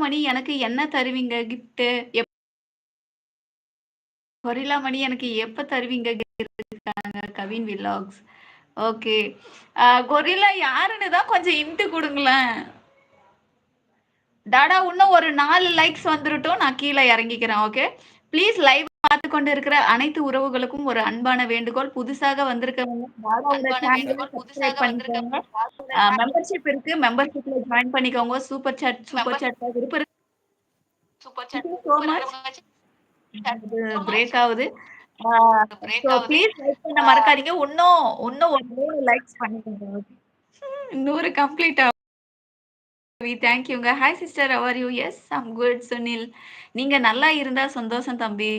மணி எனக்கு என்ன தருவீங்க கிஃப்ட்? கொரில்லா மணி எனக்கு எப்ப தருவீங்க கேட்டிருக்காங்க கவின் வில்லாக்ஸ். ஓகே. கொரில்லா யாருன்னு தான் கொஞ்சம் இன்ட் குடுங்களேன். டாடா இன்னும் ஒரு 4 லைக்ஸ் வந்துரட்டும். நான் கீழ இறங்கிக்கிறேன். ஓகே. ப்ளீஸ் லைவ் பார்த்துக் கொண்டிருக்கிற அனைத்து உறவுகளுக்கும் ஒரு அன்பான வேண்டுகோள். புதுசாக வந்திருக்கவங்க டாடாவோட சேனலை சப்ஸ்கிரைப் பண்ணிக்கோங்க. மெம்பர்ஷிப் இருக்கு. மெம்பர்ஷிப்ல ஜாயின் பண்ணிக்கோங்க. சூப்பர் சாட் விருப்பம் இருக்கு. So much. இது பிரேக் ஆகுது. சோ ப்ளீஸ் லைக் பண்ண மறக்காதீங்க. இன்னும் ஒரு 3 லைக்ஸ் பண்ணிக்கோங்க. 100 கம்ப்ளீட் ஆகும். தேங்க்யூங்க. Hi sister, how are you? Yes I'm good Sunil. நீங்க நல்லா இருந்தா சந்தோஷம் தம்பி.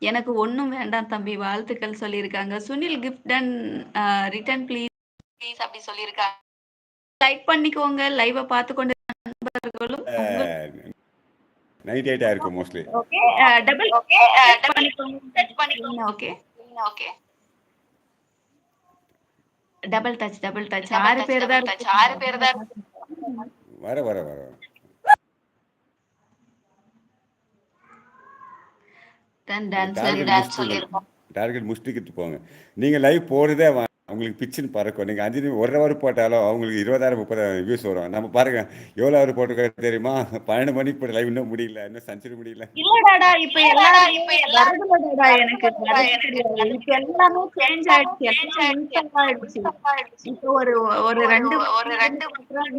எனக்கு ஒண்ணும் வேண்டாம் தம்பி. வாழ்த்துக்கள் சொல்லியிருக்காங்க. Sunil gift and return please அப்படி சொல்லியிருக்காங்க. லைக் பண்ணிக்கோங்க. லைவ பார்த்து கொண்டு நண்பர்களும் 98 ஆயிருக்கும் மோஸ்ட்லி. ஓகே. டபுள் பண்ணிக்கோங்க. ஓகே. டபுள் டச் 6 பேர் தான் வர டார்கெட் முடிச்சுட்டு போங்க. நீங்க லைவ் போறதே அவங்களுக்கு பிச்சுன்னு பறக்கும். நீங்கள் 5 நிமிஷம் 1 ஹவர் போட்டாலும் அவங்களுக்கு 20,000 30,000 வியூஸ் வரும். நம்ம பாருங்க எவ்வளோ ஹவர் போட்டுருக்காரு தெரியுமா? 12 மணிக்கு போட்டு லைவ் இன்னும் முடியல, இன்னும் செஞ்சுரி முடியல. இல்லடாடா இப்ப எல்லாரும் எனக்கு இப்ப எல்லாமே சேஞ்ச் ஆயிடுச்சு. எல்லாம் இன்ஸ்டால் ஆயிடுச்சு. இப்போ ஒரு 2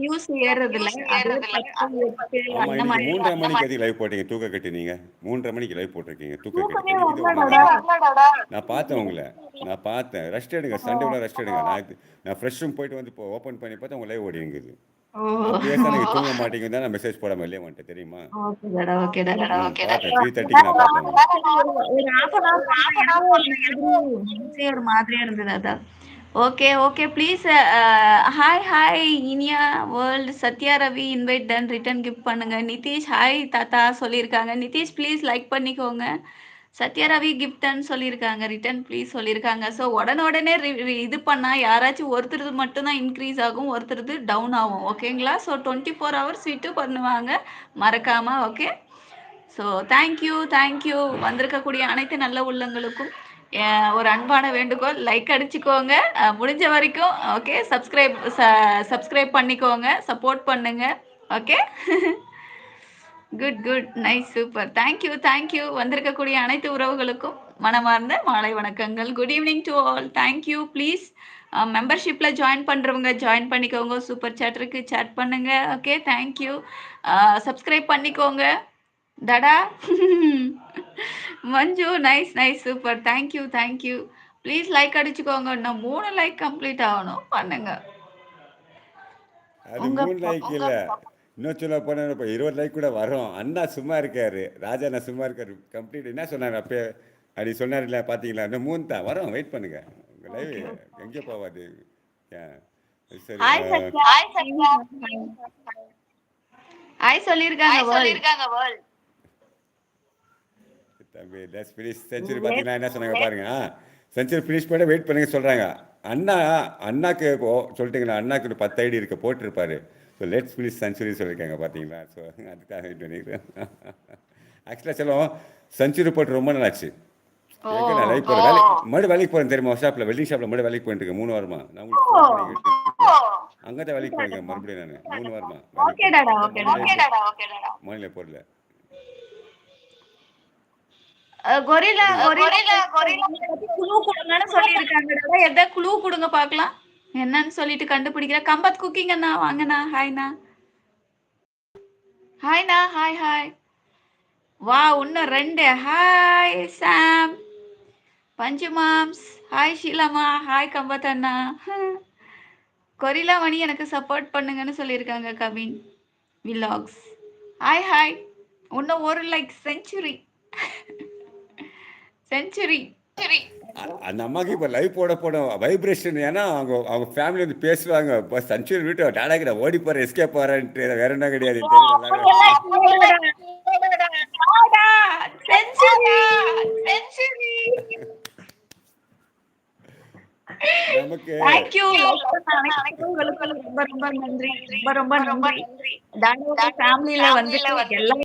நியூஸ் ஏறது இல்ல. அது 10 8 ஆமா, அந்த இன்னைக்கு மாதிரி 3:30 மணிக்கு எதுக்கு லைவ் போட்டீங்க? தூக்க கட்டி நீங்க 3:30 மணிக்கு லைவ் போட்டிருக்கீங்க. தூக்க கட்டி தூக்கமே கிடைக்குது வரலடா. நான் பார்த்தேன் உங்களை. நான் பார்த்தேன். ரெஸ்ட் எடுங்க. சண்டே உள்ள ரெஸ்ட் எடுங்க. நான் ஃப்ரெஷ் ரூம் போயிட்டு வந்து இப்போ ஓப்பன் பண்ணி பார்த்தா உங்க லைவ் ஓடிங்குது. நான் பேச நீங்க தூங்க மாட்டீங்கன்னு தான் நான் மெசேஜ் போடாம வெளியே வந்துட்டேன் தெரியுமா? ஓகேடா. பார்த்தேன் 3:30க்கு நான் பார்த்தேன். ஒரு half an hour ஒரு மாதிரியா இருந்தது அதான். Okay please. Hi Iniya world Sathya Ravi invited return gift பண்ணுங்க. நிதிஷ் ஹாய் தாத்தா சொல்லியிருக்காங்க. நிதிஷ் ப்ளீஸ் லைக் பண்ணிக்கோங்க. சத்யா ரவி கிஃப்ட்னு சொல்லியிருக்காங்க. ரிட்டர்ன் ப்ளீஸ் சொல்லியிருக்காங்க. ஸோ உடனே இது பண்ணால் யாராச்சும் ஒருத்தருது மட்டும்தான் இன்க்ரீஸ் ஆகும், ஒருத்தருது டவுன் ஆகும். ஓகேங்களா? ஸோ 24 ஹவர்ஸ் விட்டு பண்ணுவாங்க மறக்காமல். ஓகே. ஸோ தேங்க்யூ வந்திருக்கக்கூடிய அனைத்து நல்ல உள்ளங்களுக்கும் ஒரு அன்பான வேண்டுகோள். லைக் அடிச்சுக்கோங்க முடிஞ்ச வரைக்கும். ஓகே. சப்ஸ்கிரைப் பண்ணிக்கோங்க. சப்போர்ட் பண்ணுங்க. Okay. Good nice super. Thank you வந்திருக்கக்கூடிய அனைத்து உறவுகளுக்கும் மனமார்ந்த மாலை வணக்கங்கள். Good evening to all. Thank you. Please மெம்பர்ஷிப்ல ஜாயின் பண்றவங்க ஜாயின் பண்ணிக்கோங்க. சூப்பர் சாட் இருக்கு, சாட் பண்ணுங்க. ஓகே. தேங்க்யூ. சப்ஸ்கிரைப் பண்ணிக்கோங்க. டாடா. Manju nice super. Thank you. Please like அடிச்சுக்கோங்க. இன்னும் 3 லைக் கம்ப்ளீட் ஆகணும். பண்ணுங்க. அது 3 லைக் இல்ல, இன்னும் சொல்ல போனா இப்போ 20 லைக் கூட வரும். அண்ணா சும்மா இருக்காரு, ராஜா அண்ணா சும்மா இருக்காரு. கம்ப்ளீட் என்ன சொன்னாரு அப்போ அப்படி சொன்னார்ல, பார்த்தீங்களா? இன்னும் 3 தான் வரும். வெயிட் பண்ணுங்க. உங்க லைவ் எங்கே போவாது. சரி. ஹாய் சொல்லியிருக்காங்க வேர்ல்ட். தம்பி லெட்ஸ் ஃபினிஷ் செஞ்சுரி. பார்த்தீங்கன்னா என்ன சொன்னாங்க பாருங்க. செஞ்சுரி ஃபினிஷ் பண்ண வெயிட் பண்ணுங்க சொல்கிறாங்க. அண்ணாக்கு சொல்லிட்டீங்களா? அண்ணாக்கு ஒரு 10 ஐடி இருக்க போட்டிருப்பாரு. ஸோ லெட்ஸ் ஃபினிஷ் செஞ்சுரி சொல்லியிருக்காங்க பார்த்தீங்களா? ஸோ அதுக்காக வெயிட் பண்ணிக்கிறேன். ஆக்சுவலாக சொல்லுவோம் செஞ்சுரி போட்டு ரொம்ப நாள் ஆச்சு. எங்கே நான் லைஃப் போகிறேன், மறுபடியும் வேலைக்கு போகிறேன் தெரியுமா? ஷாப்பில் வெல்டிங் ஷாப்பில் மறுபடியும் வேலைக்கு போயிட்டு இருக்கேன் 3 வாரமா. நான் உங்களுக்கு அங்கே தான் வேலைக்கு போயிருக்கேன் மறுபடியும் நான் 3 வாரமா மாநில போடல. கொரில்லா குளூ கொடுங்கன்னு சொல்லியிருக்காங்க. எதை குளூ கொடுங்க பார்க்கலாம் என்னன்னு சொல்லிட்டு கண்டுபிடிக்கிறேன். கம்பத் குக்கிங் அண்ணா வாங்கண்ணா. ஹாய்ண்ணா. ஹாய். வா இன்னும் 2. ஹாய் சாம், பஞ்சு மாம்ஸ், ஹாய் ஷீலாமா, ஹாய் கம்பத் அண்ணா. கொரில்லா மணி எனக்கு சப்போர்ட் பண்ணுங்கன்னு சொல்லியிருக்காங்க கவின் வில்லாக்ஸ். ஹாய். இன்னும் ஒரு லைக் செஞ்சுரி. அந்த அம்மாவுக்கு இப்போ லைவ் போட வைப்ரேஷன். ஏன்னா அவங்க ஃபேமிலி வந்து பேசுவாங்க. இப்போ செஞ்சுரி விட்டு டாடாக்கிட்ட ஓடி போகிற எஸ்கேப் போகிறேன்ட்டு வேற என்ன கிடையாது. நமக்கு ரொம்ப நன்றி. ஃபேமிலியில வந்து எல்லா